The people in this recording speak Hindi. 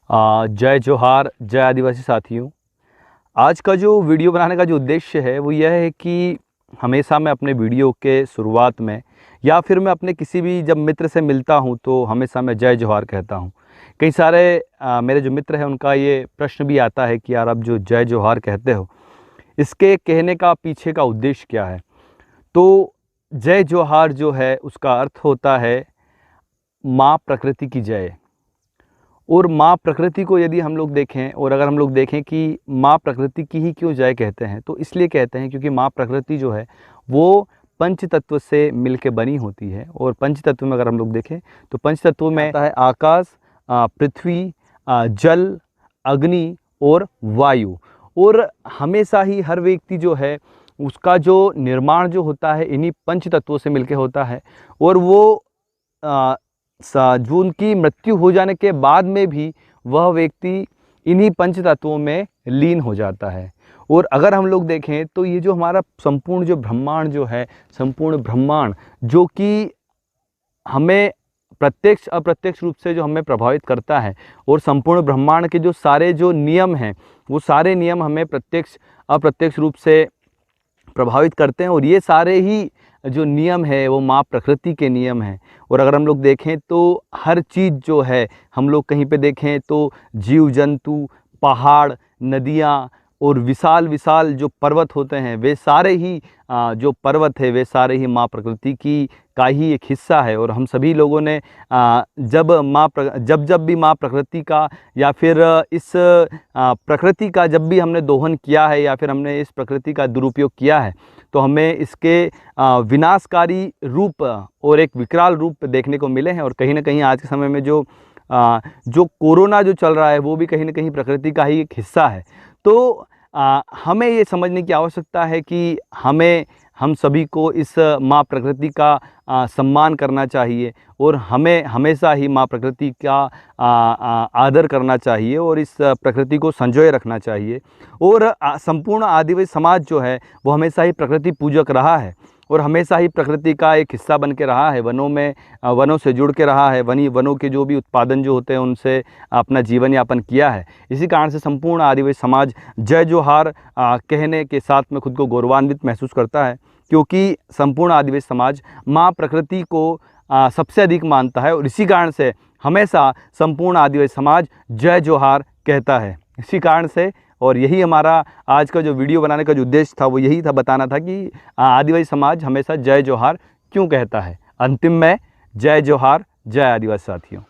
जय जोहार, जय आदिवासी साथियों। आज का जो वीडियो बनाने का जो उद्देश्य है वो यह है कि हमेशा मैं अपने वीडियो के शुरुआत में या फिर मैं अपने किसी भी जब मित्र से मिलता हूं तो हमेशा मैं जय जोहार कहता हूं। कई सारे मेरे जो मित्र हैं उनका ये प्रश्न भी आता है कि यार आप जो जय जोहार कहते हो इसके कहने का पीछे का उद्देश्य क्या है। तो जय जोहार जो है उसका अर्थ होता है माँ प्रकृति की जय। और माँ प्रकृति को यदि हम लोग देखें और अगर हम लोग देखें कि माँ प्रकृति की ही क्यों जय कहते हैं, तो इसलिए कहते हैं क्योंकि माँ प्रकृति जो है वो पंच तत्व से मिलके बनी होती है। और पंच तत्व में अगर हम लोग देखें तो पंच तत्व में आता है आकाश, पृथ्वी, जल, अग्नि और वायु। और हमेशा ही हर व्यक्ति जो है उसका जो निर्माण जो होता है इन्हीं पंच तत्वों से मिलके होता है। और वो जो उनकी मृत्यु हो जाने के बाद में भी वह व्यक्ति इन्हीं पंच तत्वों में लीन हो जाता है। और अगर हम लोग देखें तो ये जो हमारा संपूर्ण जो ब्रह्मांड जो है, संपूर्ण ब्रह्मांड जो कि हमें प्रत्यक्ष अप्रत्यक्ष रूप से जो हमें प्रभावित करता है, और संपूर्ण ब्रह्मांड के जो सारे जो नियम हैं वो सारे नियम हमें प्रत्यक्ष अप्रत्यक्ष रूप से प्रभावित करते हैं। और ये सारे ही जो नियम है वो माँ प्रकृति के नियम हैं। और अगर हम लोग देखें तो हर चीज़ जो है, हम लोग कहीं पे देखें तो जीव जंतु, पहाड़, नदियाँ और विशाल विशाल जो पर्वत होते हैं वे सारे ही जो पर्वत है वे सारे ही माँ प्रकृति की का ही एक हिस्सा है। और हम सभी लोगों ने जब भी माँ प्रकृति का या फिर इस प्रकृति का जब भी हमने दोहन किया है या फिर हमने इस प्रकृति का दुरुपयोग किया है तो हमें इसके विनाशकारी रूप और एक विकराल रूप देखने को मिले हैं। और कहीं ना कहीं आज के समय में जो कोरोना जो चल रहा है वो भी कहीं ना कहीं प्रकृति का ही एक हिस्सा है। तो हमें ये समझने की आवश्यकता है कि हम सभी को इस माँ प्रकृति का सम्मान करना चाहिए और हमें हमेशा ही माँ प्रकृति का आदर करना चाहिए और इस प्रकृति को संजोए रखना चाहिए। और संपूर्ण आदिवासी समाज जो है वो हमेशा ही प्रकृति पूजक रहा है और हमेशा ही प्रकृति का एक हिस्सा बन के रहा है। वनों से जुड़ के रहा है, वनों के जो भी उत्पादन जो होते हैं उनसे अपना जीवन यापन किया है। इसी कारण से संपूर्ण आदिवासी समाज जय जोहार कहने के साथ में खुद को गौरवान्वित महसूस करता है, क्योंकि संपूर्ण आदिवासी समाज माँ प्रकृति को सबसे अधिक मानता है। और इसी कारण से हमेशा संपूर्ण आदिवासी समाज जय जोहार कहता है। इसी कारण से और यही हमारा आज का जो वीडियो बनाने का जो उद्देश्य था वो यही था, बताना था कि आदिवासी समाज हमेशा जय जोहार क्यों कहता है। अंतिम में जय जोहार, जय आदिवासी साथियों।